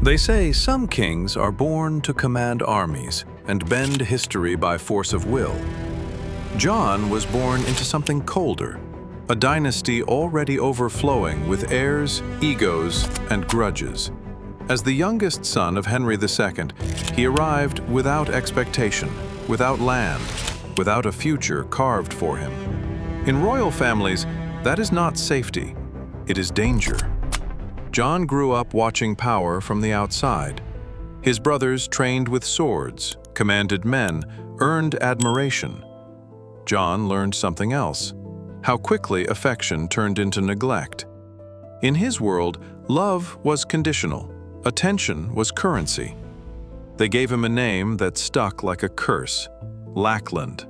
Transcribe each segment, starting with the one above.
They say some kings are born to command armies and bend history by force of will. John was born into something colder, a dynasty already overflowing with heirs, egos, and grudges. As the youngest son of Henry II, he arrived without expectation, without land, without a future carved for him. In royal families, that is not safety, it is danger. John grew up watching power from the outside. His brothers trained with swords, commanded men, earned admiration. John learned something else: how quickly affection turned into neglect. In his world, love was conditional, attention was currency. They gave him a name that stuck like a curse: Lackland.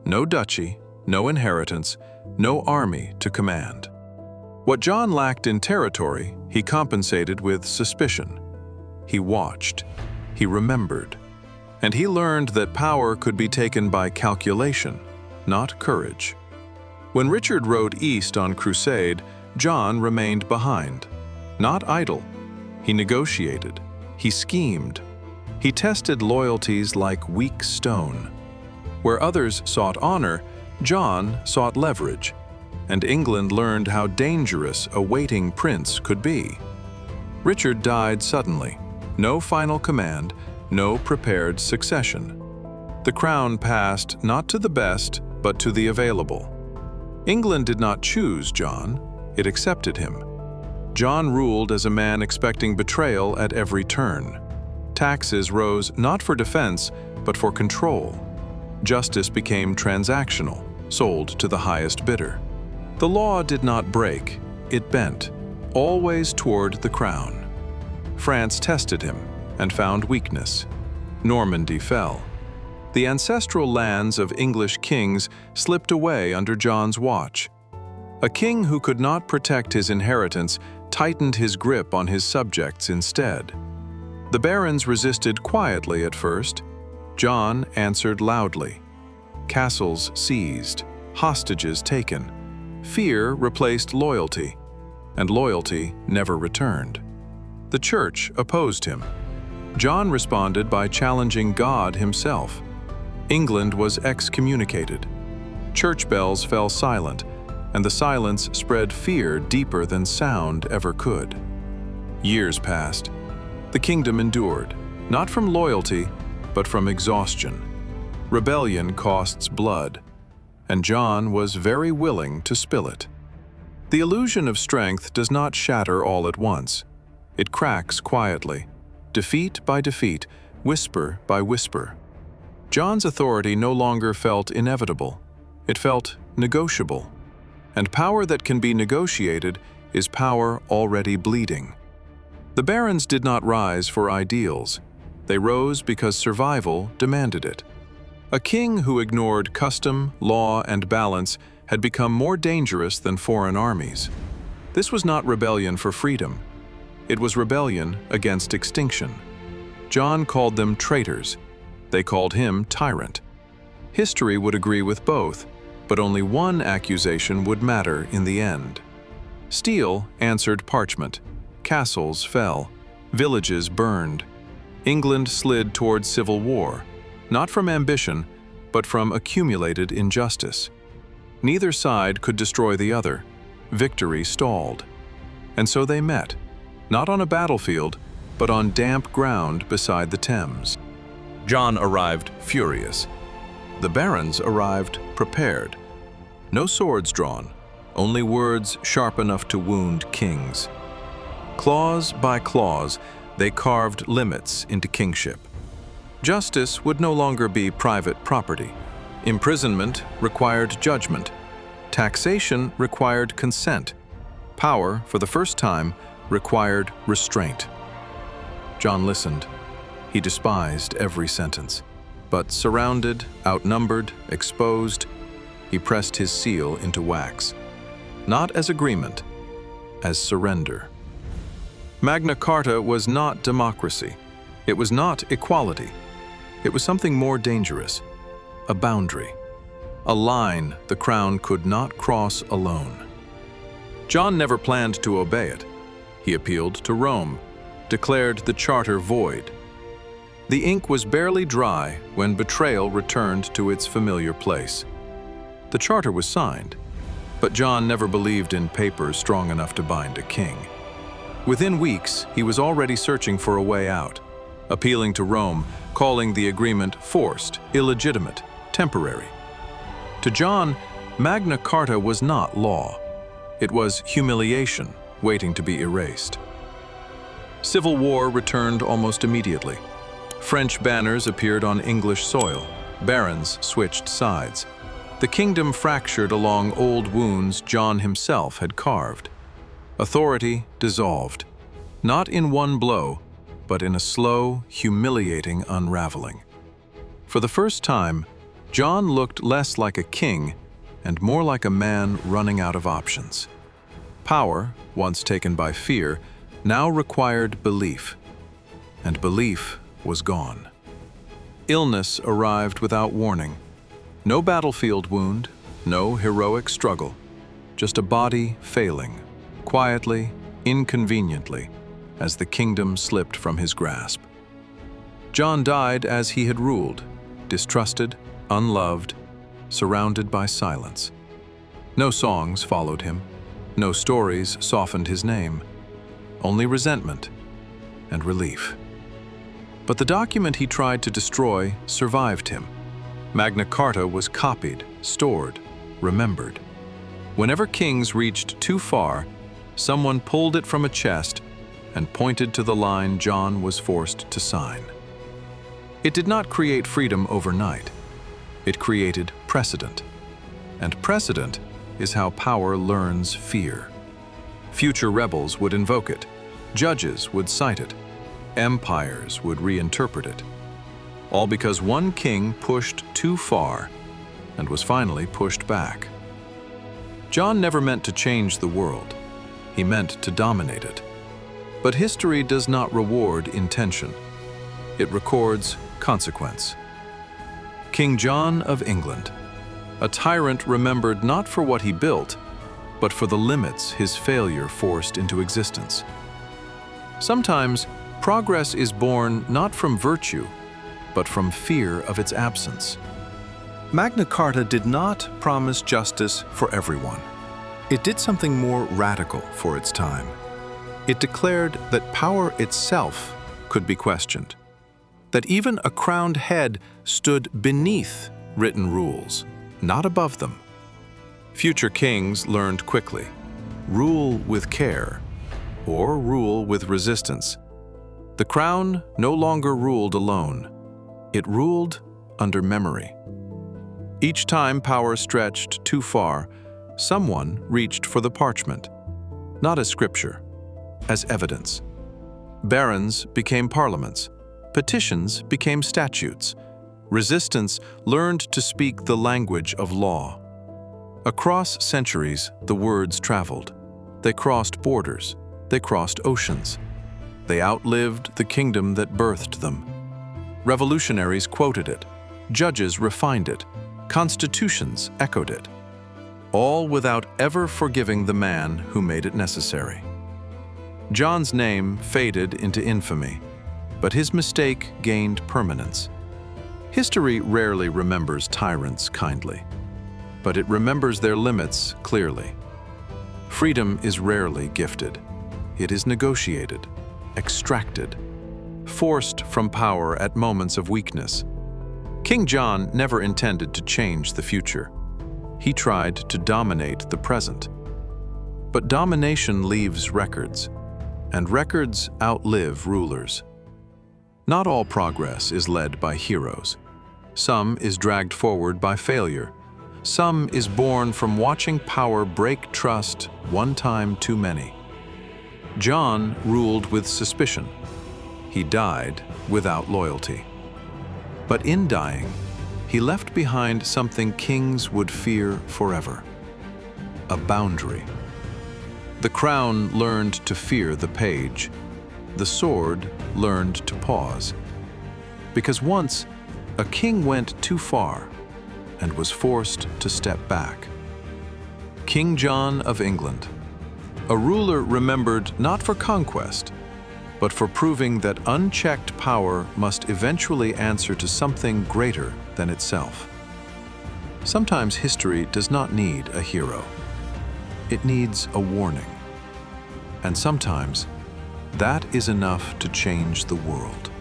No duchy, no inheritance, no army to command. What John lacked in territory, he compensated with suspicion. He watched, he remembered, and he learned that power could be taken by calculation, not courage. When Richard rode east on crusade, John remained behind. Not idle. He negotiated. He schemed. He tested loyalties like weak stone. Where others sought honor, John sought leverage, and England learned how dangerous a waiting prince could be. Richard died suddenly. No final command, no prepared succession. The crown passed not to the best, but to the available. England did not choose John, it accepted him. John ruled as a man expecting betrayal at every turn. Taxes rose not for defense, but for control. Justice became transactional, sold to the highest bidder. The law did not break, it bent, always toward the crown. France tested him and found weakness. Normandy fell. The ancestral lands of English kings slipped away under John's watch. A king who could not protect his inheritance tightened his grip on his subjects instead. The barons resisted quietly at first. John answered loudly. Castles seized, hostages taken. Fear replaced loyalty, and loyalty never returned. The church opposed him. John responded by challenging God himself. England was excommunicated. Church bells fell silent, and the silence spread fear deeper than sound ever could. Years passed. The kingdom endured, not from loyalty, but from exhaustion. Rebellion costs blood, and John was very willing to spill it. The illusion of strength does not shatter all at once. It cracks quietly, defeat by defeat, whisper by whisper. John's authority no longer felt inevitable. It felt negotiable. And power that can be negotiated is power already bleeding. The barons did not rise for ideals. They rose because survival demanded it. A king who ignored custom, law, and balance had become more dangerous than foreign armies. This was not rebellion for freedom. It was rebellion against extinction. John called them traitors. They called him tyrant. History would agree with both, but only one accusation would matter in the end. Steel answered parchment. Castles fell. Villages burned. England slid toward civil war, not from ambition, but from accumulated injustice. Neither side could destroy the other. Victory stalled. And so they met, not on a battlefield, but on damp ground beside the Thames. John arrived furious. The barons arrived prepared. No swords drawn, only words sharp enough to wound kings. Clause by clause, they carved limits into kingship. Justice would no longer be private property. Imprisonment required judgment. Taxation required consent. Power, for the first time, required restraint. John listened. He despised every sentence. But surrounded, outnumbered, exposed, he pressed his seal into wax. Not as agreement, as surrender. Magna Carta was not democracy. It was not equality. It was something more dangerous, a boundary, a line the crown could not cross alone. John never planned to obey it. He appealed to Rome, declared the charter void. The ink was barely dry when Betrayal returned to its familiar place. The charter was signed, but John never believed in papers strong enough to bind a king. Within weeks, he was already searching for a way out, appealing to Rome, calling the agreement forced, illegitimate, temporary. To John, Magna Carta was not law. It was humiliation waiting to be erased. Civil war returned almost immediately. French banners appeared on English soil. Barons switched sides. The kingdom fractured along old wounds John himself had carved. Authority dissolved, not in one blow, but in a slow, humiliating unraveling. For the first time, John looked less like a king and more like a man running out of options. Power, once taken by fear, now required belief, and belief was gone. Illness arrived without warning. No battlefield wound, no heroic struggle, just a body failing, quietly, inconveniently, as the kingdom slipped from his grasp. John died as he had ruled, distrusted, unloved, surrounded by silence. No songs followed him, no stories softened his name, only resentment and relief. But the document he tried to destroy survived him. Magna Carta was copied, stored, remembered. Whenever kings reached too far, someone pulled it from a chest and pointed to the line John was forced to sign. It did not create freedom overnight. It created precedent. And precedent is how power learns fear. Future rebels would invoke it. Judges would cite it. Empires would reinterpret it. All because one king pushed too far and was finally pushed back. John never meant to change the world. He meant to dominate it. But history does not reward intention. It records consequence. King John of England, a tyrant remembered not for what he built, but for the limits his failure forced into existence. Sometimes, progress is born not from virtue, but from fear of its absence. Magna Carta did not promise justice for everyone. It did something more radical for its time. It declared that power itself could be questioned, that even a crowned head stood beneath written rules, not above them. Future kings learned quickly: rule with care, or rule with resistance. The crown no longer ruled alone. It ruled under memory. Each time power stretched too far, someone reached for the parchment, not as scripture, as evidence. Barons became parliaments. Petitions became statutes. Resistance learned to speak the language of law. Across centuries, the words traveled. They crossed borders. They crossed oceans. They outlived the kingdom that birthed them. Revolutionaries quoted it. Judges refined it. Constitutions echoed it. All without ever forgiving the man who made it necessary. John's name faded into infamy, but his mistake gained permanence. History rarely remembers tyrants kindly, but it remembers their limits clearly. Freedom is rarely gifted. It is negotiated, extracted, forced from power at moments of weakness. King John never intended to change the future. He tried to dominate the present. But domination leaves records, and records outlive rulers. Not all progress is led by heroes. Some is dragged forward by failure. Some is born from watching power break trust one time too many. John ruled with suspicion. He died without loyalty. But in dying, he left behind something kings would fear forever: a boundary. The crown learned to fear the page. The sword learned to pause. Because once, a king went too far and was forced to step back. King John of England, a ruler remembered not for conquest, but for proving that unchecked power must eventually answer to something greater than itself. Sometimes history does not need a hero. It needs a warning. And sometimes that is enough to change the world.